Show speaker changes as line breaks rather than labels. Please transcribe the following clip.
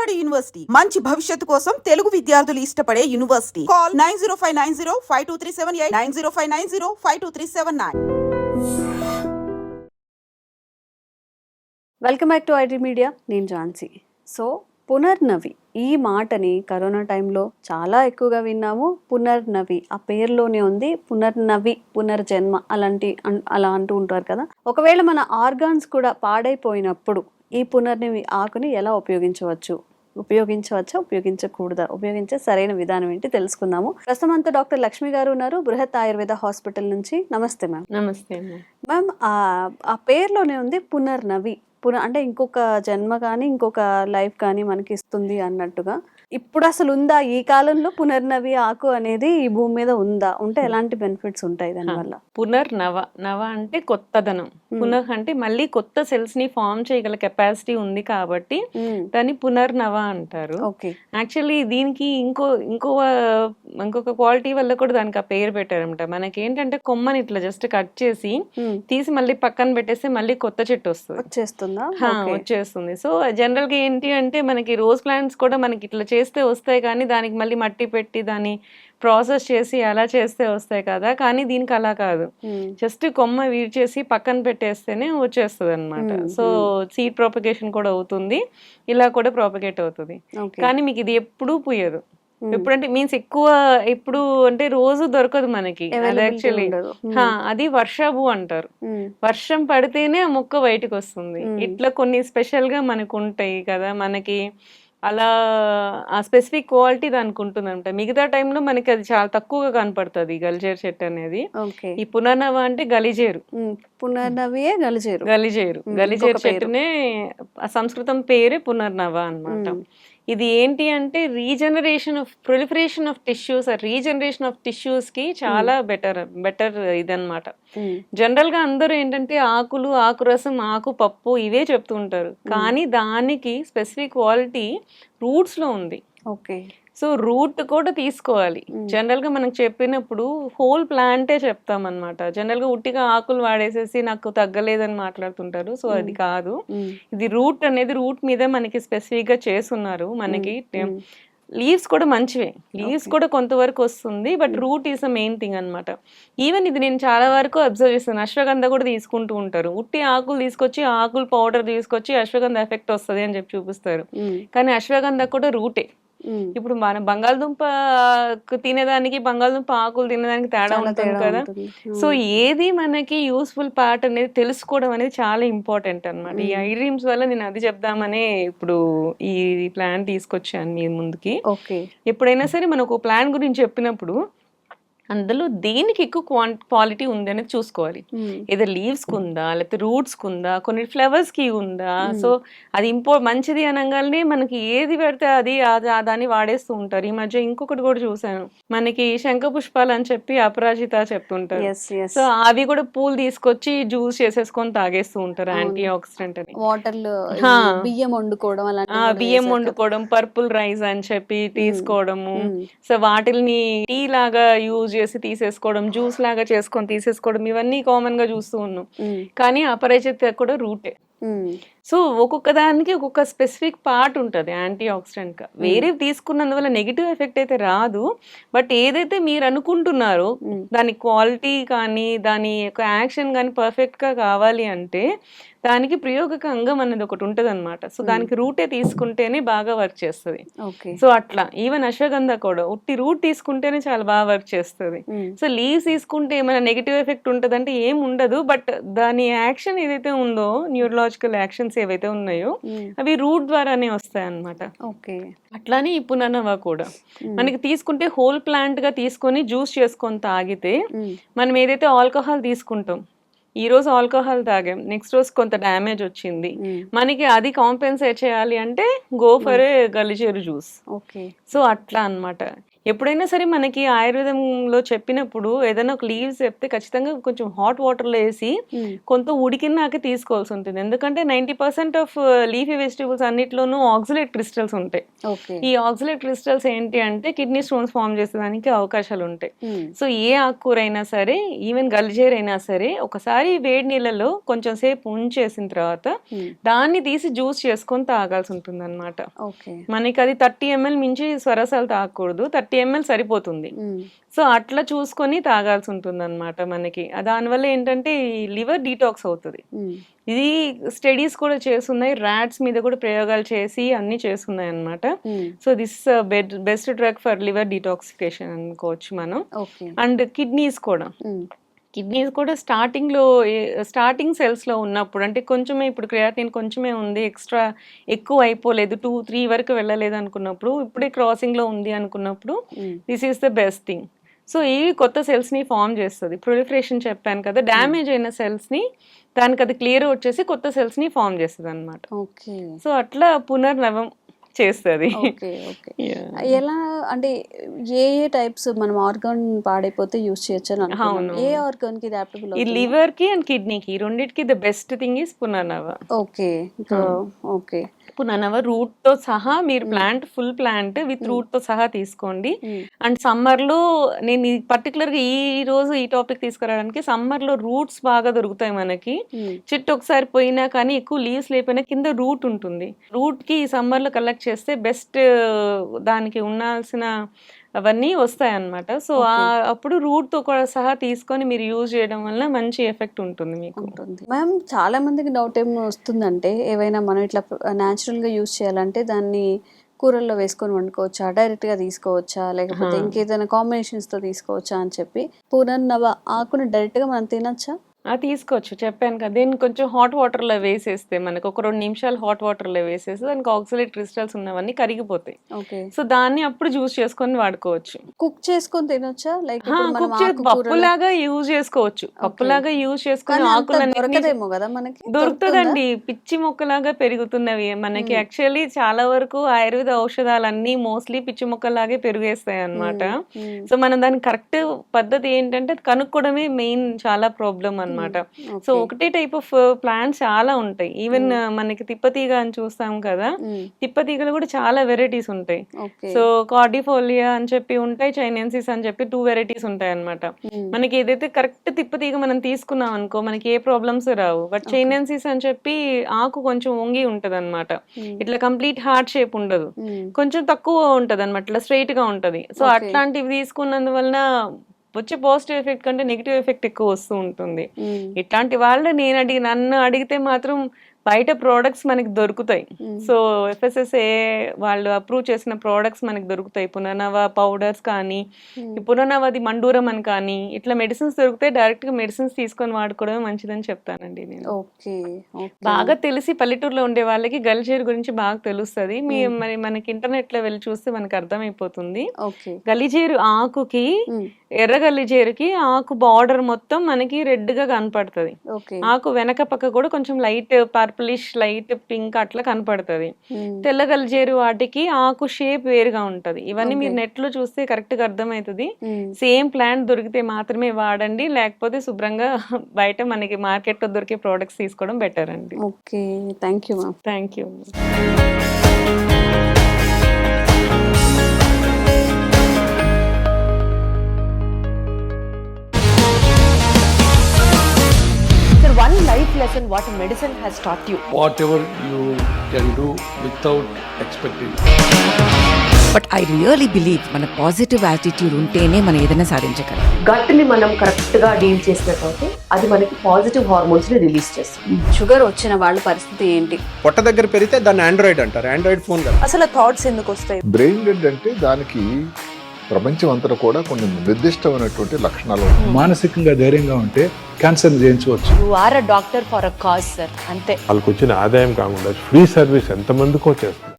Vijayawada university మంచి భవిష్యత్తు కోసం తెలుగు విద్యార్థులు ఇష్టపడే university. Call 9059052378 9059052379.
Welcome back to IT media. నేను ఝాన్సీ. సో పునర్నవి ఈ మాటని కరోనా టైంలో చాలా ఎక్కువగా విన్నాము. పునర్నవి ఆ పేరులోనే ఉంది. పునర్నవి, పునర్జన్మ అలా అంటూ ఉంటారు కదా. ఒకవేళ మన ఆర్గాన్స్ కూడా పాడైపోయినప్పుడు ఈ పునర్నవి ఆకుని ఎలా ఉపయోగించవచ్చా, ఉపయోగించకూడదా, ఉపయోగించే సరైన విధానం ఏంటి తెలుసుకుందాము. ప్రస్తుతం డాక్టర్ లక్ష్మి గారు ఉన్నారు, బృహత్ ఆయుర్వేద హాస్పిటల్ నుంచి. నమస్తే మ్యామ్.
నమస్తే
మ్యామ్. ఆ పేరులోనే ఉంది పునర్నవి. అంటే ఇంకొక జన్మ కానీ ఇంకొక లైఫ్ కానీ మనకి ఇస్తుంది అన్నట్టుగా. ఇప్పుడు అసలు ఉందా ఈ కాలంలో పునర్నవి ఆకు అనేది ఈ భూమి మీద ఉందా? ఉంటే ఎలాంటి బెనిఫిట్స్ ఉంటాయి దానివల్ల?
నవ అంటే కొత్తదనం. పునః అంటే మళ్ళీ కొత్త సెల్స్ ని ఫామ్ చేయగల కెపాసిటీ ఉంది కాబట్టి దాన్ని పునర్నవ అంటారు. యాక్చువల్లీ దీనికి ఇంకొక క్వాలిటీ వల్ల కూడా దానికి ఆ పేరు పెట్టారనమాట. మనకి ఏంటంటే కొమ్మని ఇట్లా జస్ట్ కట్ చేసి తీసి మళ్ళీ పక్కన పెట్టేస్తే మళ్ళీ కొత్త చెట్టు వచ్చేస్తుంది. సో జనరల్ గా ఏంటి అంటే మనకి రోజ్ ప్లాంట్స్ కూడా మనకి ఇట్లా చేస్తే వస్తాయి, కానీ దానికి మళ్ళీ మట్టి పెట్టి దాన్ని ప్రాసెస్ చేసి అలా చేస్తే వస్తాయి కదా. కానీ దీనికి అలా కాదు, జస్ట్ కొమ్మ వీడ్చేసి పక్కన పెట్టేస్తేనే వచ్చేస్తుంది అనమాట. సో సీడ్ ప్రొపగేషన్ కూడా అవుతుంది, ఇలా కూడా ప్రొపగేట్ అవుతుంది. కానీ మీకు ఇది ఎప్పుడూ పూయదు. ఎప్పుడంటే మీన్స్ ఎప్పుడు అంటే రోజు దొరకదు మనకి. అది యాక్చువల్లీ అది వర్షాభు అంటారు. వర్షం పడితేనే ఆ మొక్క బయటకు వస్తుంది. ఇట్లా కొన్ని స్పెషల్ గా మనకు ఉంటాయి కదా, మనకి అలా ఆ స్పెసిఫిక్ క్వాలిటీ దానికి ఉంటుంది అనమాట. మిగతా టైంలో మనకి అది చాలా తక్కువగా కనపడుతుంది గలిజేరు చెట్టు అనేది. ఈ పునర్నవ అంటే గలిజేరు చెట్టునే సంస్కృతం పేరే పునర్నవ అన్నమాట. ఇది ఏంటి అంటే proliferation of tissues, regeneration of tissues కి చాలా బెటర్ ఇదన్నమాట. జనరల్ గా అందరూ ఏంటంటే ఆకులు, ఆకురసం, ఆకు పప్పు ఇవే చెప్తూ ఉంటారు, కానీ దానికి స్పెసిఫిక్ క్వాలిటీ రూట్స్ లో ఉంది. సో రూట్ కూడా తీసుకోవాలి. జనరల్ గా మనకు చెప్పినప్పుడు హోల్ ప్లాంటే చెప్తాం అనమాట. జనరల్ గా ఉట్టిగా ఆకులు వాడేసేసి నాకు తగ్గలేదని మాట్లాడుతుంటారు. సో అది కాదు, ఇది రూట్ అనేది రూట్ మీద మనకి స్పెసిఫిక్ గా చేస్తున్నారు. మనకి లీవ్స్ కూడా మంచివే, లీవ్స్ కూడా కొంతవరకు వస్తుంది, but root is the main thing అనమాట. ఈవెన్ ఇది నేను చాలా వరకు అబ్జర్వ్ చేస్తాను, అశ్వగంధ కూడా తీసుకుంటూ ఉంటారు. ఉట్టి ఆకులు తీసుకొచ్చి ఆకులు పౌడర్ తీసుకొచ్చి అశ్వగంధ ఎఫెక్ట్ వస్తుంది అని చెప్పి చూపిస్తారు, కానీ అశ్వగంధ కూడా రూటే. ఇప్పుడు మన బంగాళదుంప తినేదానికి బంగాళదుంప ఆకులు తినేదానికి తేడా ఉంటుంది కదా. సో ఏది మనకి యూస్ఫుల్ పార్ట్ అనేది తెలుసుకోవడం అనేది చాలా ఇంపార్టెంట్ అనమాట. ఈ ఐ డ్రీమ్స్ వల్ల నేను అది చెప్దామనే ఇప్పుడు ఈ ప్లాన్ తీసుకొచ్చాను మీ ముందుకి. ఎప్పుడైనా సరే మనం ఒక ప్లాన్ గురించి చెప్పినప్పుడు అందులో దేనికి ఎక్కువ క్వాలిటీ ఉంది అనేది చూసుకోవాలి. ఏదో లీవ్స్ కుందా, లేకపోతే రూట్స్ కుందా, కొన్ని ఫ్లవర్స్ కి ఉందా. సో అది మంచిది అనగానే మనకి ఏది పెడితే అది దాన్ని వాడేస్తూ ఉంటారు. ఈ మధ్య ఇంకొకటి కూడా చూసాను, మనకి శంఖ పుష్పాలు అని చెప్పి అపరాజిత చెప్తుంటారు. సో అవి కూడా పూలు తీసుకొచ్చి జ్యూస్ చేసేసుకొని తాగేస్తూ ఉంటారు, యాంటీ ఆక్సిడెంట్ అని.
వాటర్ లో బియ్యం
వండుకోవడం, పర్పుల్ రైస్ అని చెప్పి తీసుకోవడము. సో వాటిని టీ లాగా యూజ్ చేసి తీసేసుకోవడం, జ్యూస్ లాగా చేసుకొని తీసేసుకోవడం, ఇవన్నీ కామన్ గా చూస్తూ ఉన్నాం. కానీ అపరిచిత కూడా రూటే. సో ఒక్కొక్క దానికి ఒక్కొక్క స్పెసిఫిక్ పార్ట్ ఉంటుంది యాంటీ ఆక్సిడెంట్ గా. వేరే తీసుకున్నందువల్ల నెగిటివ్ ఎఫెక్ట్ అయితే రాదు, బట్ ఏదైతే మీరు అనుకుంటున్నారో దాని క్వాలిటీ కానీ దాని యొక్క యాక్షన్ కానీ పర్ఫెక్ట్ గా కావాలి అంటే దానికి ప్రయోగక అంగం అనేది ఒకటి ఉంటది అనమాట. సో దానికి రూటే తీసుకుంటేనే బాగా వర్క్ చేస్తుంది. సో అట్లా ఈవెన్ అశ్వగంధ కూడా ఉట్టి రూట్ తీసుకుంటేనే చాలా బాగా వర్క్ చేస్తుంది. సో లీవ్స్ తీసుకుంటే ఏమైనా నెగిటివ్ ఎఫెక్ట్ ఉంటదంటే ఏం ఉండదు, బట్ దాని యాక్షన్ ఏదైతే ఉందో, న్యూరలాజికల్ యాక్షన్స్ ఏవైతే ఉన్నాయో అవి రూట్ ద్వారానే వస్తాయి అన్నమాట. అట్లానే ఈ పునర్నవ కూడా మనకి తీసుకుంటే హోల్ ప్లాంట్ గా తీసుకొని జ్యూస్ చేసుకొని తాగితే, మనం ఏదైతే ఆల్కహాల్ తీసుకుంటాం, ఈ రోజు ఆల్కహాల్ తాగాం, నెక్స్ట్ రోజు కొంత డ్యామేజ్ వచ్చింది, మనకి అది కాంపెన్సేట్ చేయాలి అంటే గో ఫర్ ఏ గలిజేరు జ్యూస్. సో అట్లా అన్నమాట. ఎప్పుడైనా సరే మనకి ఆయుర్వేదంలో చెప్పినప్పుడు ఏదైనా ఒక లీవ్స్ చెప్తే ఖచ్చితంగా కొంచెం హాట్ వాటర్లో వేసి కొంత ఉడికినాక తీసుకోవాల్సి ఉంటుంది. ఎందుకంటే 90% ఆఫ్ లీఫీ వెజిటేబుల్స్ అన్నిట్లోనూ ఆక్సలేట్ క్రిస్టల్స్ ఉంటాయి. ఈ ఆక్సలేట్ క్రిస్టల్స్ ఏంటి అంటే కిడ్నీ స్టోన్స్ ఫామ్ చేసేదానికి అవకాశాలు ఉంటాయి. సో ఏ ఆకుకూర అయినా సరే, ఈవెన్ గలిజేరు అయినా సరే, ఒకసారి వేడి నీళ్ళలో కొంచెం సేపు ఉంచేసిన తర్వాత దాన్ని తీసి జ్యూస్ చేసుకొని తాగాల్సి ఉంటుంది అనమాట. మనకి అది 30 ml మించి స్వరసాలు తాగకూడదు, 30 ml సరిపోతుంది. సో అట్లా చూసుకొని తాగాల్సి ఉంటుంది అనమాట. మనకి దానివల్ల ఏంటంటే ఈ లివర్ డీటాక్స్ అవుతుంది. ఇది స్టడీస్ కూడా చేస్తున్నాయి, ర్యాట్స్ మీద కూడా ప్రయోగాలు చేసి అన్ని చేస్తున్నాయి అనమాట. So this best drug for liver detoxification అనుకోవచ్చు మనం. అండ్ కిడ్నీస్ కూడా స్టార్టింగ్ సెల్స్లో ఉన్నప్పుడు, అంటే కొంచెమే ఇప్పుడు క్రియాటిన్ కొంచెమే ఉంది, ఎక్స్ట్రా ఎక్కువ అయిపోలేదు, 2-3 వరకు వెళ్ళలేదు అనుకున్నప్పుడు, ఇప్పుడే క్రాసింగ్లో ఉంది అనుకున్నప్పుడు this is the best thing. So ఇవి కొత్త సెల్స్ని ఫామ్ చేస్తుంది. ప్రొలిఫరేషన్ చెప్పాను కదా, డ్యామేజ్ అయిన సెల్స్ని దానికి అది క్లియర్ వచ్చేసి కొత్త సెల్స్ని ఫామ్ చేస్తుంది అనమాట. సో అట్లా పునర్నవం చేస్తుంది.
ఎలా అంటే ఏ టైప్స్ మనం ఆర్గాన్ పాడైపోతే యూజ్ చేయొచ్చు అని అనుకున్నాం. ఏ ఆర్గాన్ కి అడాప్టబుల్?
ఈ లివర్ కి అండ్ కిడ్నీకి రెండిటికి the best thing is Punarnava.
Okay
Punarnava root తో సహా మీరు ఫుల్ ప్లాంట్ విత్ రూట్ తో సహా తీసుకోండి. అండ్ సమ్మర్ లో నేను పర్టికులర్ గా ఈ రోజు ఈ టాపిక్ తీసుకురావడానికి, సమ్మర్ లో రూట్స్ బాగా దొరుకుతాయి మనకి. చెట్టు ఒకసారి పోయినా కానీ ఎక్కువ లీవ్స్ లేకపోయినా కింద రూట్ ఉంటుంది. రూట్ కి ఈ సమ్మర్ లో కలెక్ట్ చేస్తే బెస్ట్, దానికి ఉండాల్సిన అవన్నీ వస్తాయి అన్నమాట. సో అప్పుడు రూట్ తో కూడా సహా తీసుకొని మీరు యూజ్ చేయడం వల్ల మంచి ఎఫెక్ట్ ఉంటుంది మీకు.
మ్యామ్ చాలా మందికి డౌట్ ఏం వస్తుందంటే, ఏవైనా మనం ఇట్లా న్యాచురల్ గా యూజ్ చేయాలంటే దాన్ని కూరల్లో వేసుకొని వండుకోవచ్చా, డైరెక్ట్ గా తీసుకోవచ్చా, లేకపోతే ఇంకేదైనా కాంబినేషన్స్ తో తీసుకోవచ్చా అని చెప్పి, పునర్నవ ఆకును డైరెక్ట్ గా మనం తినచ్చా?
తీసుకోవచ్చు, చెప్పాను కదా. దీన్ని కొంచెం హాట్ వాటర్లో వేసేస్తే, మనకు ఒక 2 నిమిషాలు హాట్ వాటర్లో వేసేస్తే దానికి ఆక్సలేట్ క్రిస్టల్స్ ఉన్నవన్నీ కరిగిపోతాయి. సో దాన్ని అప్పుడు జ్యూస్ చేసుకొని వాడుకోవచ్చు.
కుక్ చేసుకొని తినొచ్చా? లైక్
పప్పులాగా యూజ్ చేసుకోవచ్చు. పప్పులాగా యూజ్ చేసుకొని ఆకులన్నీ దొరుకుతుందండి. పిచ్చి మొక్కలాగా పెరుగుతున్నవి మనకి. యాక్చువల్లీ చాలా వరకు ఆయుర్వేద ఔషధాలన్నీ మోస్ట్లీ పిచ్చి మొక్కలాగే పెరిగేస్తాయి అన్నమాట. సో మనం దాని కరెక్ట్ పద్ధతి ఏంటంటే కనుక్కోవడమే మెయిన్ చాలా ప్రాబ్లం అన్నమాట. సో ఒకటే టైప్ ఆఫ్ ప్లాంట్స్ చాలా ఉంటాయి. ఈవెన్ మనకి తిప్పతీగ అని చూస్తాం కదా, తిప్పతీగలు కూడా చాలా వెరైటీస్ ఉంటాయి. సో కార్డిఫోలియా అని చెప్పి ఉంటాయి, చైనెన్సిస్ అని చెప్పి 2 వెరైటీస్ ఉంటాయి అన్నమాట. మనకి ఏదైతే కరెక్ట్ తిప్పతీగ మనం తీసుకున్నాం అనుకో మనకి ఏ ప్రాబ్లమ్స్ రావు. బట్ చైనెన్సిస్ అని చెప్పి ఆకు కొంచెం వంగి ఉంటది అనమాట, ఇట్లా కంప్లీట్ హార్ట్ షేప్ ఉండదు, కొంచెం తక్కువ ఉంటది అనమాట, ఇట్లా స్ట్రైట్ గా ఉంటది. సో అట్లాంటివి తీసుకున్నందువలన వచ్చే పాజిటివ్ ఎఫెక్ట్ కంటే నెగిటివ్ ఎఫెక్ట్ ఎక్కువ వస్తూ ఉంటుంది. ఇట్లాంటి వాళ్ళు నన్ను అడిగితే మాత్రం బయట ప్రోడక్ట్స్ మనకి దొరుకుతాయి. సో FSSAI వాళ్ళు అప్రూవ్ చేసిన ప్రోడక్ట్స్ మనకి దొరుకుతాయి. పునర్నవ పౌడర్స్ కానీ, పునర్నవది మండూరం అని కానీ, ఇట్లా మెడిసిన్స్ దొరుకుతాయి. డైరెక్ట్ గా మెడిసిన్స్ తీసుకొని వాడుకోవడమే మంచిదని చెప్తానండి నేను. బాగా తెలిసి పల్లెటూరులో ఉండే వాళ్ళకి గలిజేరు గురించి బాగా తెలుస్తుంది. మరి మనకి ఇంటర్నెట్ లో వెళ్ళి చూస్తే మనకి అర్థమైపోతుంది. గలిజేరు ఆకుకి, ఎర్ర గలిజేరుకి ఆకు బార్డర్ మొత్తం మనకి రెడ్ గా కనపడుతుంది. ఆకు వెనక పక్క కూడా కొంచెం లైట్ పర్పులిష్, లైట్ పింక్ అట్లా కనపడుతుంది. తెల్ల గలిజేరు వాటికి ఆకు షేప్ వేరుగా ఉంటది. ఇవన్నీ మీరు నెట్ లో చూస్తే కరెక్ట్ గా అర్థమవుతుంది. సేమ్ ప్లాంట్ దొరికితే మాత్రమే వాడండి, లేకపోతే శుభ్రంగా బయట మనకి మార్కెట్ లో దొరికే ప్రోడక్ట్స్ తీసుకోవడం బెటర్ అండి.
Okay, thank you ma'am.
Thank you.
One life lesson what medicine has taught you.
Whatever you can do without expecting.
But I really believe మన పాజిటివ్ యాటిట్యూడ్ ఉంటేనే మనం ఏదైనా సాధించగలం.
గట్ ని మనం కరెక్ట్ గా డీల్ చేసినట్లయితే అది మనకి పాజిటివ్ హార్మోన్స్ ని రిలీజ్ చేస్తుంది.
షుగర్ వచ్చిన వాళ్ళ పరిస్థితి ఏంటి?
పొట్ట దగ్గర పెరిగితే దాన్ని ఆండ్రాయిడ్ అంటారు, ఆండ్రాయిడ్ ఫోన్ కదా.
అసలు థాట్స్ ఎందుకు వస్తాయి?
బ్రెయిన్ డెడ్ అంటే దానికి ప్రపంచం అంతా కూడా కొన్ని నిర్దిష్టమైనటువంటి లక్షణాలు.
మానసికంగా ధైర్యంగా ఉంటే క్యాన్సర్ జయించవచ్చు.
You are a doctor for a cause sir, అంతే.
వాళ్ళకి వచ్చిన ఆదాయం కాకుండా ఫ్రీ సర్వీస్ ఎంతమందికో చేస్తారు.